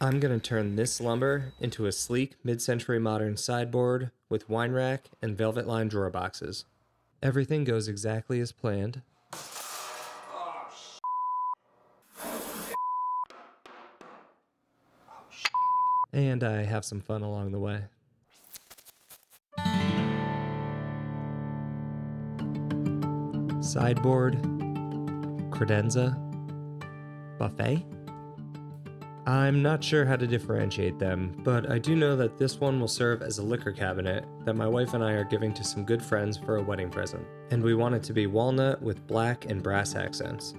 I'm going to turn this lumber into a sleek mid-century modern sideboard with wine rack and velvet-lined drawer boxes. Everything goes exactly as planned. And I have some fun along the way. Sideboard, credenza, buffet? I'm not sure how to differentiate them, but I do know that this one will serve as a liquor cabinet that my wife and I are giving to some good friends for a wedding present. And we want it to be walnut with black and brass accents.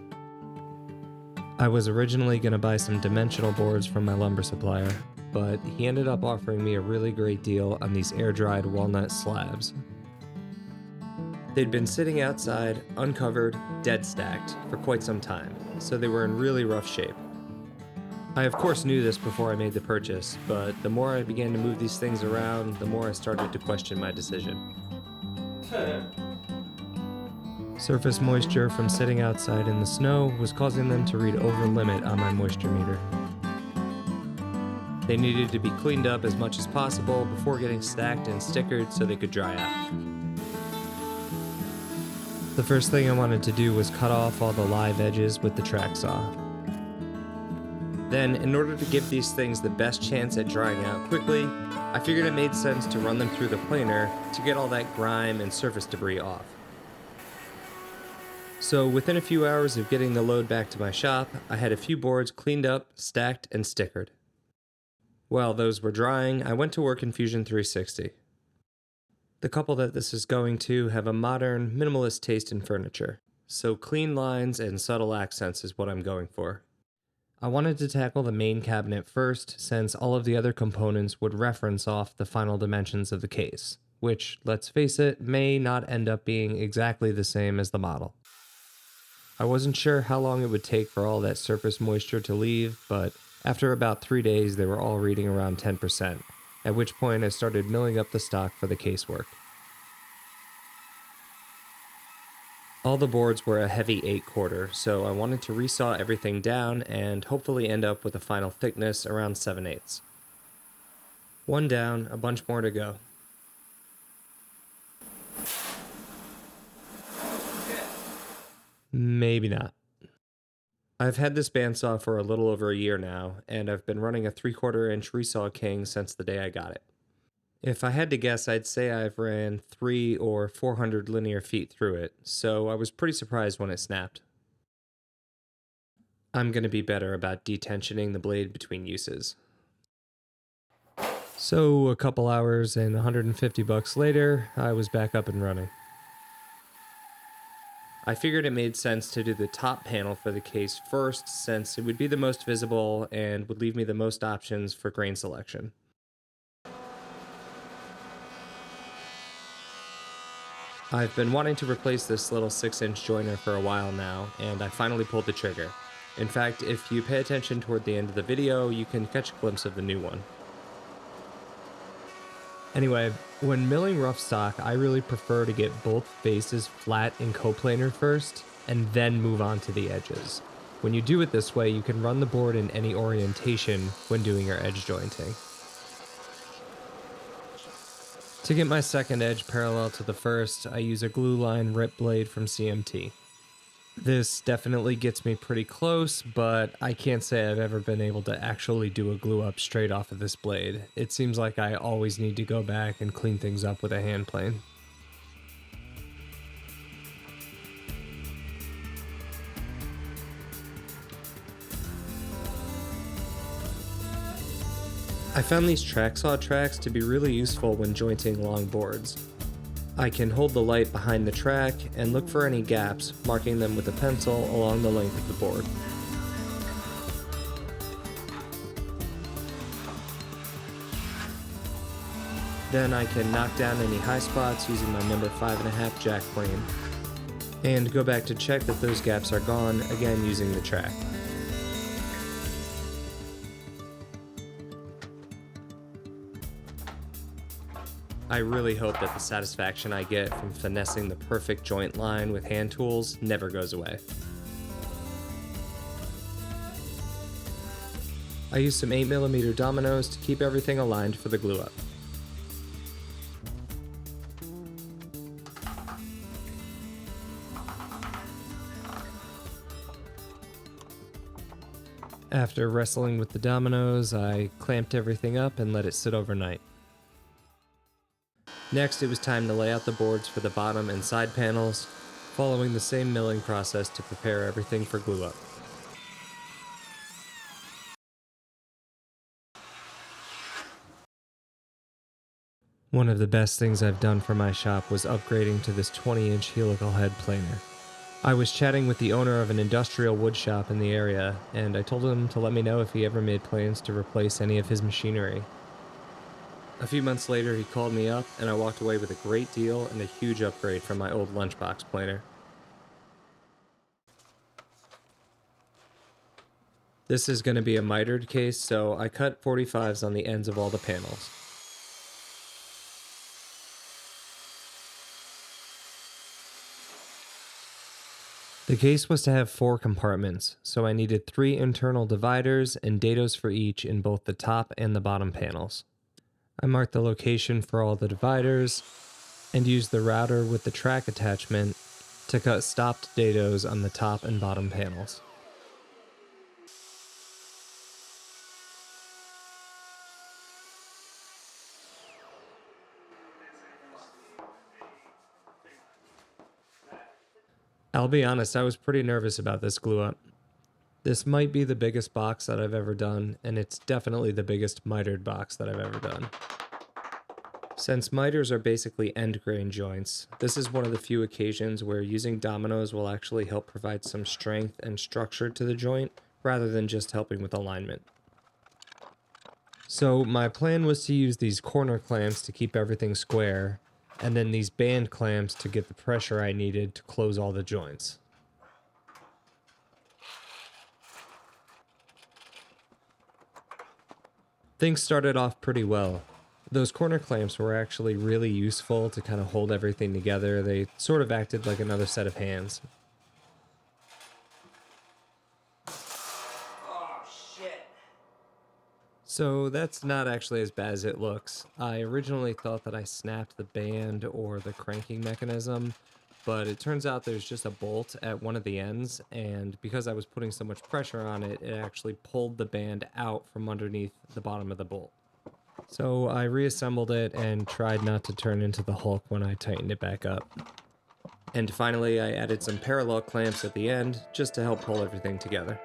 I was originally going to buy some dimensional boards from my lumber supplier, but he ended up offering me a really great deal on these air-dried walnut slabs. They'd been sitting outside, uncovered, dead stacked, for quite some time, so they were in really rough shape. I of course knew this before I made the purchase, but the more I began to move these things around, the more I started to question my decision. Surface moisture from sitting outside in the snow was causing them to read over limit on my moisture meter. They needed to be cleaned up as much as possible before getting stacked and stickered so they could dry out. The first thing I wanted to do was cut off all the live edges with the track saw. Then, in order to give these things the best chance at drying out quickly, I figured it made sense to run them through the planer to get all that grime and surface debris off. So within a few hours of getting the load back to my shop, I had a few boards cleaned up, stacked, and stickered. While those were drying, I went to work in Fusion 360. The couple that this is going to have a modern, minimalist taste in furniture, so clean lines and subtle accents is what I'm going for. I wanted to tackle the main cabinet first, since all of the other components would reference off the final dimensions of the case, which, let's face it, may not end up being exactly the same as the model. I wasn't sure how long it would take for all that surface moisture to leave, but after about 3 days they were all reading around 10%, at which point I started milling up the stock for the casework. All the boards were a heavy 8/4, so I wanted to resaw everything down and hopefully end up with a final thickness around 7/8. One down, a bunch more to go. Maybe not. I've had this bandsaw for a little over a year now, and I've been running a 3/4 inch Resaw King since the day I got it. If I had to guess, I'd say I've ran 300 or 400 linear feet through it, so I was pretty surprised when it snapped. I'm going to be better about detensioning the blade between uses. So a couple hours and $150 later, I was back up and running. I figured it made sense to do the top panel for the case first, since it would be the most visible and would leave me the most options for grain selection. I've been wanting to replace this little 6-inch joiner for a while now, and I finally pulled the trigger. In fact, if you pay attention toward the end of the video, you can catch a glimpse of the new one. Anyway, when milling rough stock, I really prefer to get both faces flat in coplanar first, and then move on to the edges. When you do it this way, you can run the board in any orientation when doing your edge jointing. To get my second edge parallel to the first, I use a glue line rip blade from CMT. This definitely gets me pretty close, but I can't say I've ever been able to actually do a glue up straight off of this blade. It seems like I always need to go back and clean things up with a hand plane. I found these track saw tracks to be really useful when jointing long boards. I can hold the light behind the track and look for any gaps, marking them with a pencil along the length of the board. Then I can knock down any high spots using my number 5.5 jack plane, and go back to check that those gaps are gone, again using the track. I really hope that the satisfaction I get from finessing the perfect joint line with hand tools never goes away. I used some 8mm dominoes to keep everything aligned for the glue up. After wrestling with the dominoes, I clamped everything up and let it sit overnight. Next, it was time to lay out the boards for the bottom and side panels, following the same milling process to prepare everything for glue up. One of the best things I've done for my shop was upgrading to this 20-inch helical head planer. I was chatting with the owner of an industrial wood shop in the area, and I told him to let me know if he ever made plans to replace any of his machinery. A few months later, he called me up, and I walked away with a great deal and a huge upgrade from my old lunchbox planer. This is going to be a mitered case, so I cut 45s on the ends of all the panels. The case was to have 4 compartments, so I needed 3 internal dividers and dados for each in both the top and the bottom panels. I marked the location for all the dividers and used the router with the track attachment to cut stopped dados on the top and bottom panels. I'll be honest, I was pretty nervous about this glue up. This might be the biggest box that I've ever done, and it's definitely the biggest mitered box that I've ever done. Since miters are basically end grain joints, this is one of the few occasions where using dominoes will actually help provide some strength and structure to the joint, rather than just helping with alignment. So my plan was to use these corner clamps to keep everything square, and then these band clamps to get the pressure I needed to close all the joints. Things started off pretty well. Those corner clamps were actually really useful to kind of hold everything together. They sort of acted like another set of hands. So that's not actually as bad as it looks. I originally thought that I snapped the band or the cranking mechanism, but it turns out there's just a bolt at one of the ends, and because I was putting so much pressure on it, it actually pulled the band out from underneath the bottom of the bolt. So I reassembled it and tried not to turn into the Hulk when I tightened it back up. And finally, I added some parallel clamps at the end just to help pull everything together.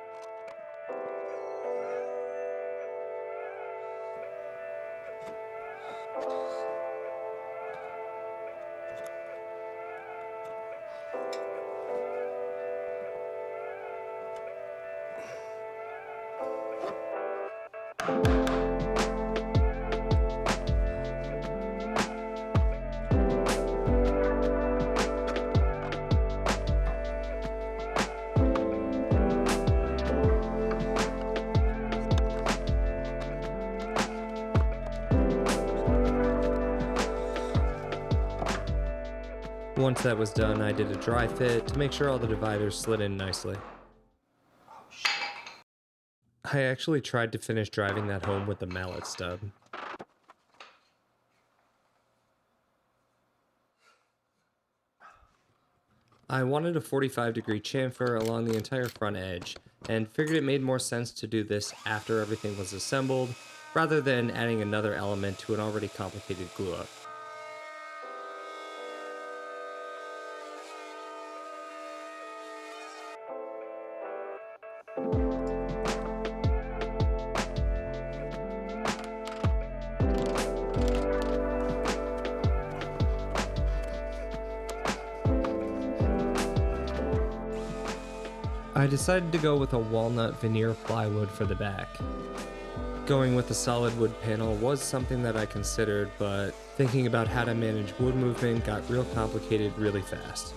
Once that was done, I did a dry fit to make sure all the dividers slid in nicely. I actually tried to finish driving that home with the mallet stub. I wanted a 45-degree chamfer along the entire front edge, and figured it made more sense to do this after everything was assembled, rather than adding another element to an already complicated glue-up. I decided to go with a walnut veneer plywood for the back. Going with a solid wood panel was something that I considered, but thinking about how to manage wood movement got real complicated really fast.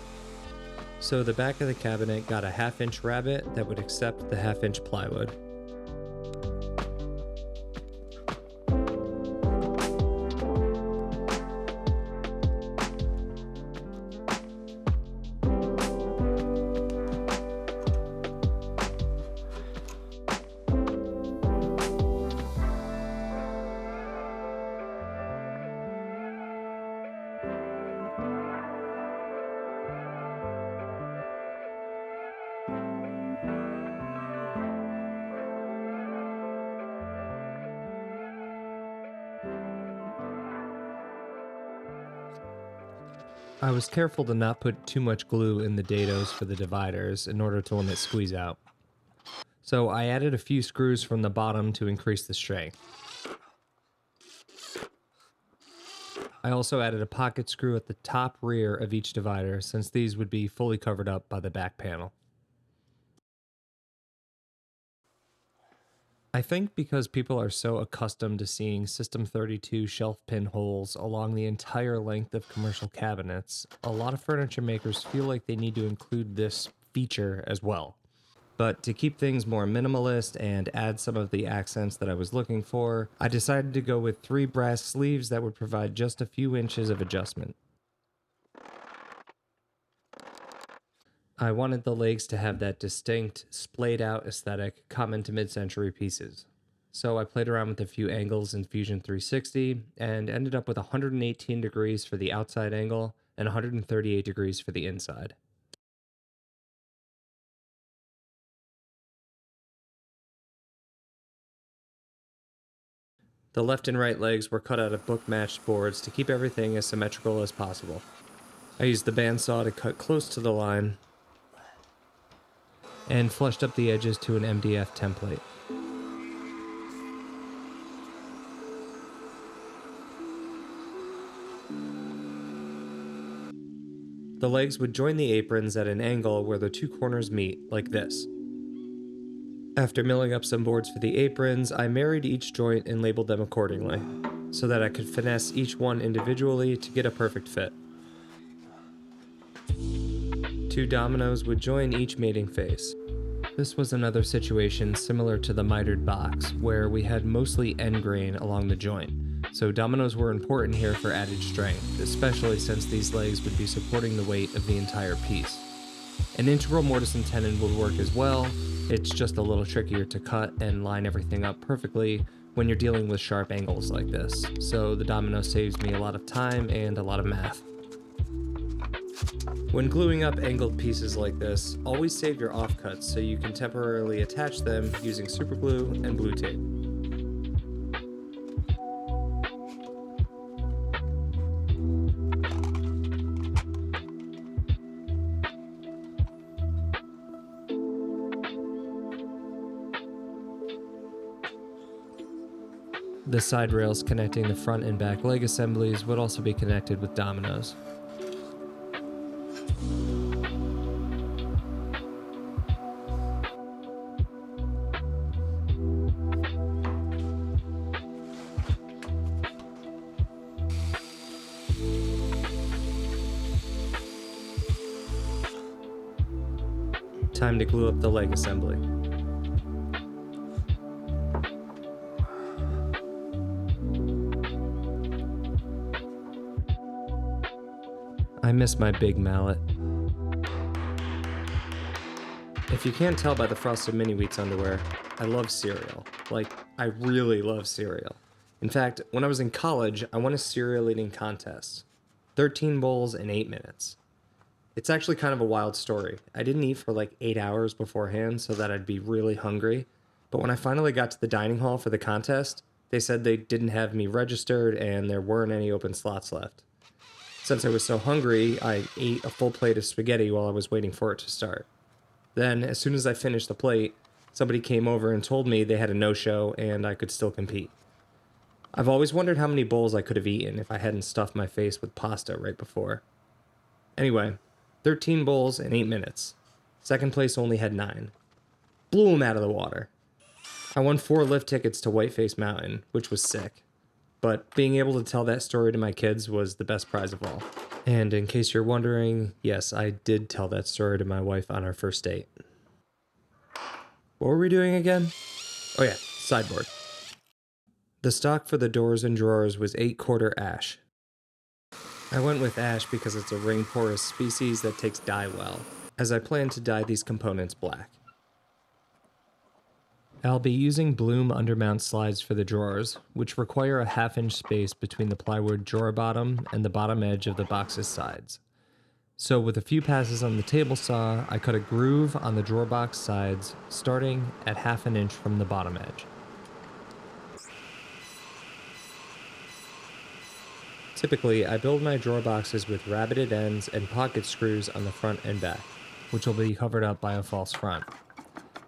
So the back of the cabinet got a 1/2-inch rabbet that would accept the 1/2-inch plywood. I was careful to not put too much glue in the dados for the dividers in order to limit squeeze out. So I added a few screws from the bottom to increase the strength. I also added a pocket screw at the top rear of each divider, since these would be fully covered up by the back panel. I think because people are so accustomed to seeing System 32 shelf pin holes along the entire length of commercial cabinets, a lot of furniture makers feel like they need to include this feature as well. But to keep things more minimalist and add some of the accents that I was looking for, I decided to go with 3 brass sleeves that would provide just a few inches of adjustment. I wanted the legs to have that distinct, splayed out aesthetic common to mid-century pieces. So I played around with a few angles in Fusion 360 and ended up with 118 degrees for the outside angle and 138 degrees for the inside. The left and right legs were cut out of book-matched boards to keep everything as symmetrical as possible. I used the bandsaw to cut close to the line and flushed up the edges to an MDF template. The legs would join the aprons at an angle where the 2 corners meet, like this. After milling up some boards for the aprons, I married each joint and labeled them accordingly, so that I could finesse each one individually to get a perfect fit. 2 dominoes would join each mating face. This was another situation similar to the mitered box, where we had mostly end grain along the joint, so dominoes were important here for added strength, especially since these legs would be supporting the weight of the entire piece. An integral mortise and tenon would work as well. It's just a little trickier to cut and line everything up perfectly when you're dealing with sharp angles like this, so the domino saves me a lot of time and a lot of math. When gluing up angled pieces like this, always save your offcuts so you can temporarily attach them using superglue and blue tape. The side rails connecting the front and back leg assemblies would also be connected with dominoes. Time to glue up the leg assembly. I miss my big mallet. If you can't tell by the Frosted Mini Wheats underwear, I love cereal. Like, I really love cereal. In fact, when I was in college, I won a cereal eating contest. 13 bowls in 8 minutes. It's actually kind of a wild story. I didn't eat for like 8 hours beforehand so that I'd be really hungry. But when I finally got to the dining hall for the contest, they said they didn't have me registered and there weren't any open slots left. Since I was so hungry, I ate a full plate of spaghetti while I was waiting for it to start. Then, as soon as I finished the plate, somebody came over and told me they had a no-show and I could still compete. I've always wondered how many bowls I could have eaten if I hadn't stuffed my face with pasta right before. Anyway, 13 bowls in 8 minutes. Second place only had 9. Blew them out of the water. I won 4 lift tickets to Whiteface Mountain, which was sick. But being able to tell that story to my kids was the best prize of all. And in case you're wondering, yes, I did tell that story to my wife on our first date. What were we doing again? Oh yeah, sideboard. The stock for the doors and drawers was 8-quarter ash. I went with ash because it's a ring porous species that takes dye well, as I plan to dye these components black. I'll be using Bloom undermount slides for the drawers, which require a 1/2-inch space between the plywood drawer bottom and the bottom edge of the box's sides. So with a few passes on the table saw, I cut a groove on the drawer box sides, starting at 1/2 inch from the bottom edge. Typically, I build my drawer boxes with rabbeted ends and pocket screws on the front and back, which will be covered up by a false front.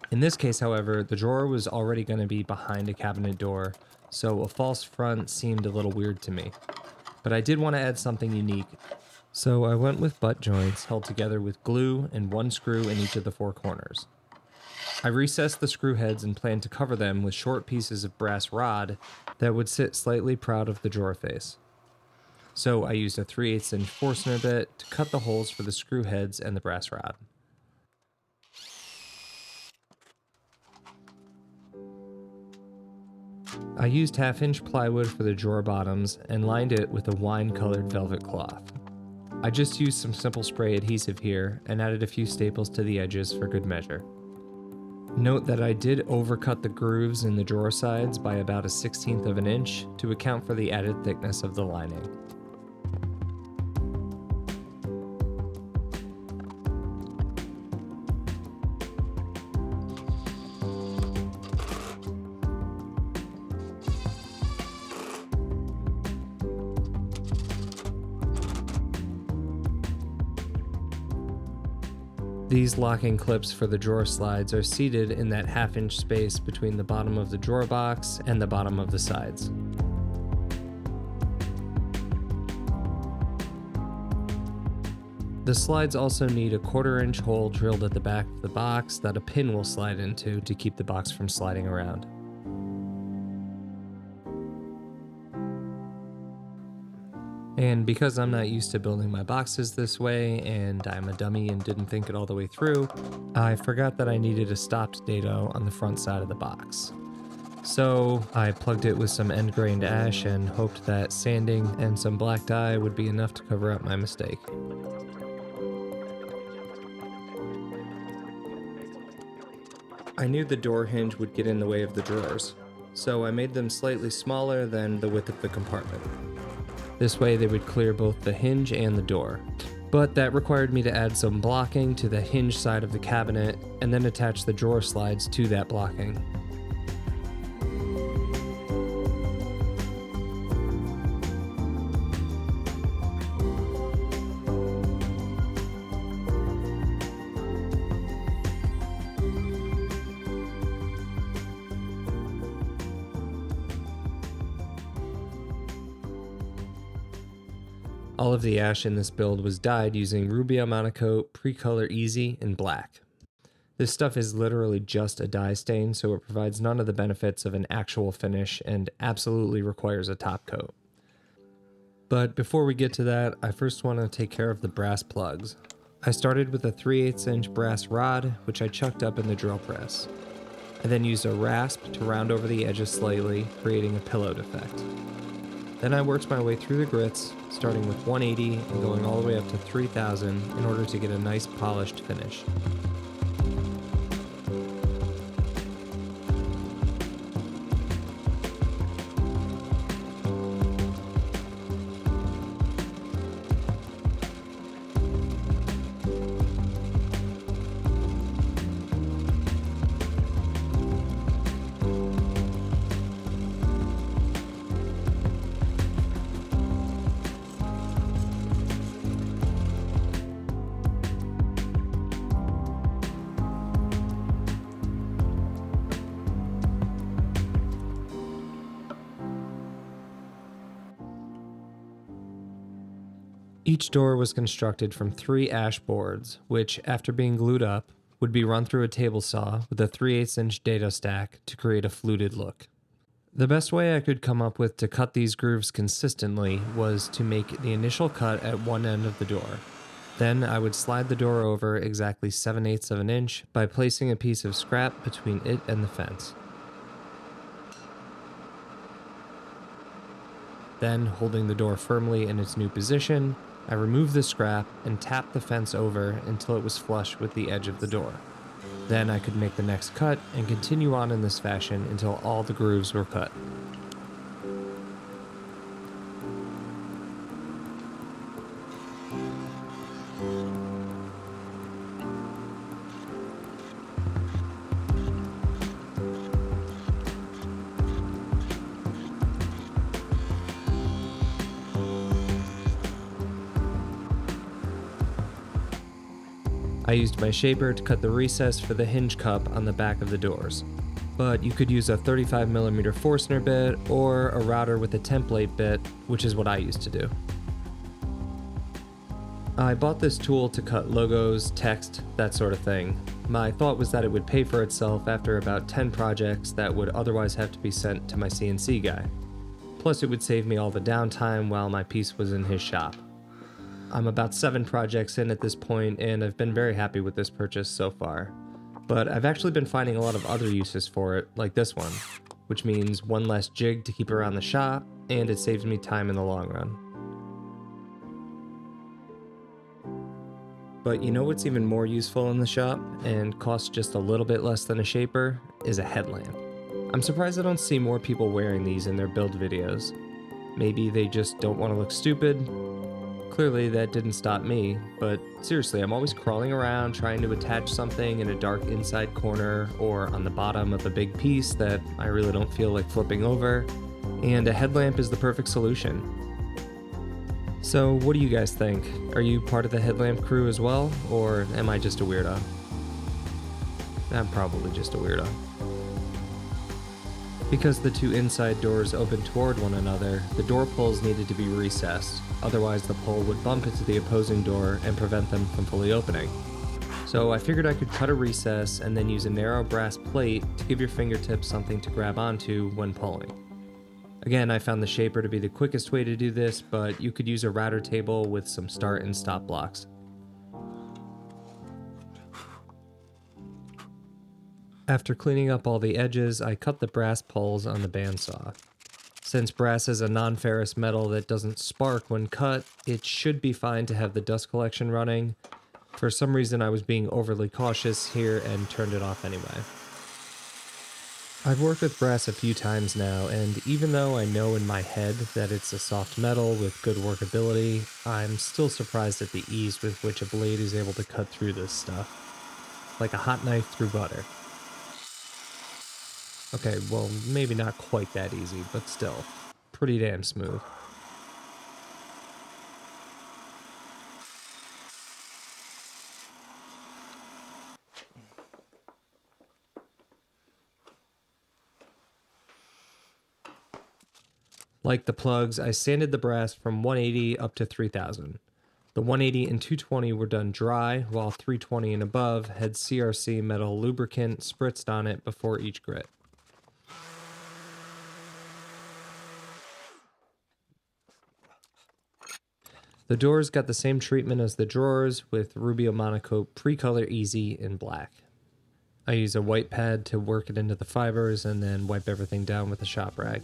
In this case, however, the drawer was already going to be behind a cabinet door, so a false front seemed a little weird to me. But I did want to add something unique, so I went with butt joints held together with glue and one screw in each of the four corners. I recessed the screw heads and planned to cover them with short pieces of brass rod that would sit slightly proud of the drawer face. So I used a 3/8 inch Forstner bit to cut the holes for the screw heads and the brass rod. I used 1/2 inch plywood for the drawer bottoms and lined it with a wine-colored velvet cloth. I just used some simple spray adhesive here and added a few staples to the edges for good measure. Note that I did overcut the grooves in the drawer sides by about 1/16 of an inch to account for the added thickness of the lining. These locking clips for the drawer slides are seated in that 1/2 inch space between the bottom of the drawer box and the bottom of the sides. The slides also need a 1/4 inch hole drilled at the back of the box that a pin will slide into to keep the box from sliding around. And because I'm not used to building my boxes this way, and I'm a dummy and didn't think it all the way through, I forgot that I needed a stopped dado on the front side of the box. So I plugged it with some end-grained ash and hoped that sanding and some black dye would be enough to cover up my mistake. I knew the door hinge would get in the way of the drawers, so I made them slightly smaller than the width of the compartment. This way they would clear both the hinge and the door. But that required me to add some blocking to the hinge side of the cabinet and then attach the drawer slides to that blocking. All of the ash in this build was dyed using Rubia Monocoat, Precolor Easy, and black. This stuff is literally just a dye stain, so it provides none of the benefits of an actual finish and absolutely requires a top coat. But before we get to that, I first want to take care of the brass plugs. I started with a 3/8 inch brass rod, which I chucked up in the drill press. I then used a rasp to round over the edges slightly, creating a pillowed effect. Then I worked my way through the grits, starting with 180 and going all the way up to 3000 in order to get a nice polished finish. Each door was constructed from 3 ash boards, which, after being glued up, would be run through a table saw with a 3/8 inch dado stack to create a fluted look. The best way I could come up with to cut these grooves consistently was to make the initial cut at one end of the door. Then I would slide the door over exactly 7/8 of an inch by placing a piece of scrap between it and the fence. Then, holding the door firmly in its new position, I removed the scrap and tapped the fence over until it was flush with the edge of the door. Then I could make the next cut and continue on in this fashion until all the grooves were cut. I used my shaper to cut the recess for the hinge cup on the back of the doors. But you could use a 35mm Forstner bit or a router with a template bit, which is what I used to do. I bought this tool to cut logos, text, that sort of thing. My thought was that it would pay for itself after about 10 projects that would otherwise have to be sent to my CNC guy. Plus it would save me all the downtime while my piece was in his shop. I'm about 7 projects in at this point, and I've been very happy with this purchase so far. But I've actually been finding a lot of other uses for it, like this one, which means one less jig to keep around the shop, and it saves me time in the long run. But you know what's even more useful in the shop, and costs just a little bit less than a shaper, is a headlamp. I'm surprised I don't see more people wearing these in their build videos. Maybe they just don't want to look stupid. Clearly that didn't stop me, but seriously, I'm always crawling around trying to attach something in a dark inside corner or on the bottom of a big piece that I really don't feel like flipping over, and a headlamp is the perfect solution. So what do you guys think? Are you part of the headlamp crew as well, or am I just a weirdo? I'm probably just a weirdo. Because the 2 inside doors open toward one another, the door pulls needed to be recessed, otherwise the pole would bump into the opposing door and prevent them from fully opening. So I figured I could cut a recess and then use a narrow brass plate to give your fingertips something to grab onto when pulling. Again, I found the shaper to be the quickest way to do this, but you could use a router table with some start and stop blocks. After cleaning up all the edges, I cut the brass poles on the bandsaw. Since brass is a non-ferrous metal that doesn't spark when cut, it should be fine to have the dust collection running. For some reason I was being overly cautious here and turned it off anyway. I've worked with brass a few times now, and even though I know in my head that it's a soft metal with good workability, I'm still surprised at the ease with which a blade is able to cut through this stuff. Like a hot knife through butter. Okay, well, maybe not quite that easy, but still, pretty damn smooth. Like the plugs, I sanded the brass from 180 up to 3000. The 180 and 220 were done dry, while 320 and above had CRC metal lubricant spritzed on it before each grit. The doors got the same treatment as the drawers, with Rubio Monocoat Pre-Color Easy in black. I use a white pad to work it into the fibers and then wipe everything down with a shop rag.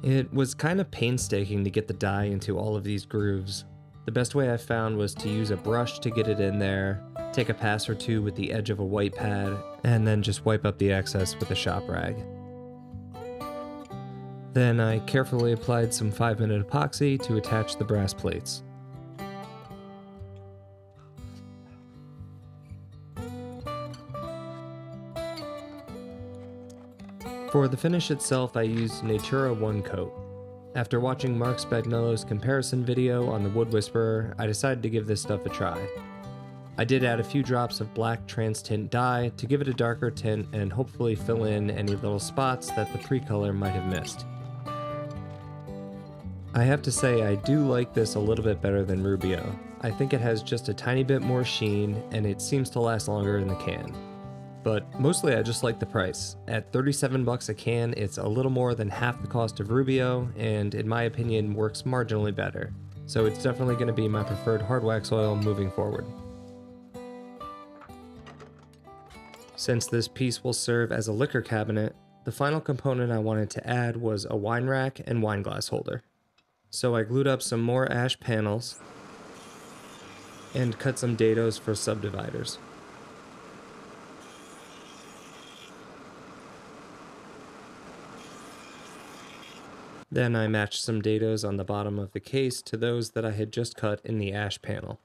It was kind of painstaking to get the dye into all of these grooves. The best way I found was to use a brush to get it in there, take a pass or two with the edge of a white pad, and then just wipe up the excess with a shop rag. Then I carefully applied some 5-minute epoxy to attach the brass plates. For the finish itself, I used Natura 1 Coat. After watching Mark Spagnolo's comparison video on the Wood Whisperer, I decided to give this stuff a try. I did add a few drops of black trans tint dye to give it a darker tint and hopefully fill in any little spots that the pre-color might have missed. I have to say I do like this a little bit better than Rubio. I think it has just a tiny bit more sheen and it seems to last longer in the can. But mostly I just like the price. At $37 a can, it's a little more than half the cost of Rubio, and in my opinion works marginally better. So it's definitely going to be my preferred hard wax oil moving forward. Since this piece will serve as a liquor cabinet, the final component I wanted to add was a wine rack and wine glass holder. So I glued up some more ash panels and cut some dados for subdividers. Then I matched some dados on the bottom of the case to those that I had just cut in the ash panel.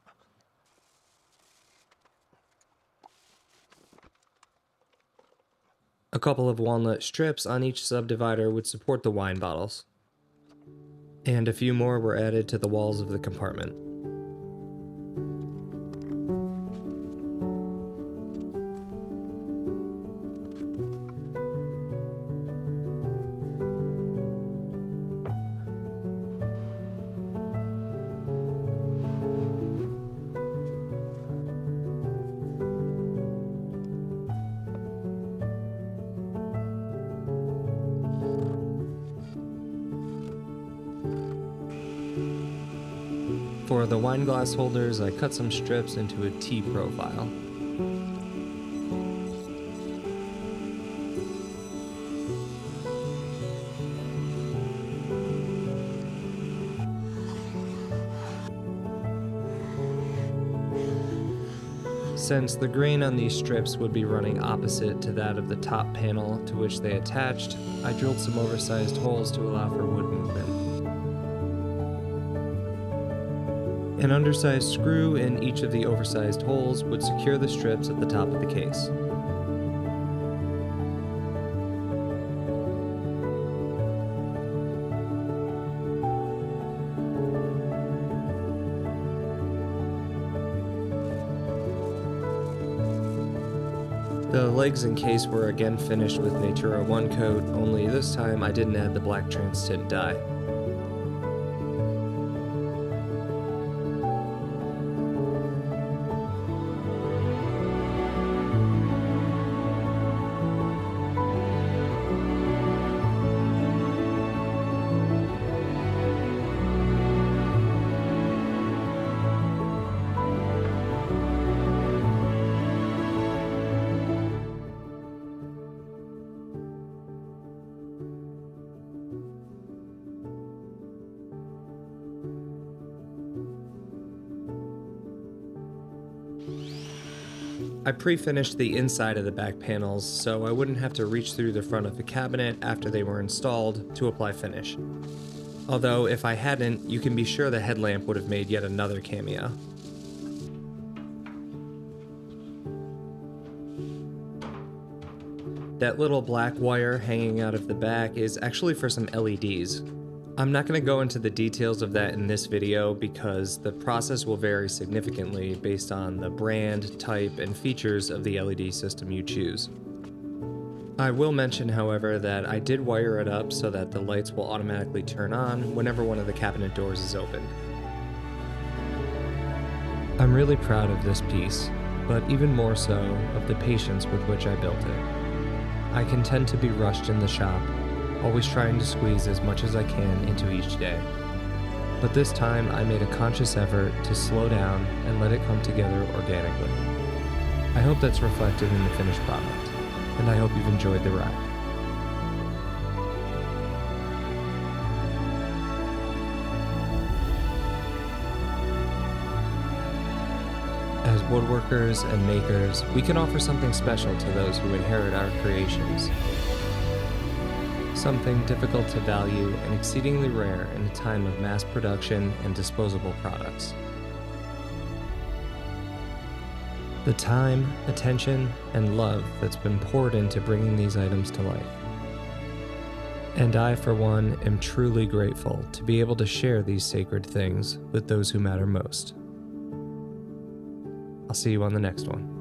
A couple of walnut strips on each subdivider would support the wine bottles, and a few more were added to the walls of the compartment. For the wine glass holders, I cut some strips into a T profile. Since the grain on these strips would be running opposite to that of the top panel to which they attached, I drilled some oversized holes to allow for wood movement. An undersized screw in each of the oversized holes would secure the strips at the top of the case. The legs and case were again finished with Natura 1 coat, only this time I didn't add the black transient dye. I pre-finished the inside of the back panels so I wouldn't have to reach through the front of the cabinet after they were installed to apply finish. Although if I hadn't, you can be sure the headlamp would have made yet another cameo. That little black wire hanging out of the back is actually for some LEDs. I'm not going to go into the details of that in this video because the process will vary significantly based on the brand, type, and features of the LED system you choose. I will mention, however, that I did wire it up so that the lights will automatically turn on whenever one of the cabinet doors is opened. I'm really proud of this piece, but even more so of the patience with which I built it. I can tend to be rushed in the shop, always trying to squeeze as much as I can into each day. But this time I made a conscious effort to slow down and let it come together organically. I hope that's reflected in the finished product, and I hope you've enjoyed the ride. As woodworkers and makers, we can offer something special to those who inherit our creations. Something difficult to value and exceedingly rare in a time of mass production and disposable products. The time, attention, and love that's been poured into bringing these items to life. And I, for one, am truly grateful to be able to share these sacred things with those who matter most. I'll see you on the next one.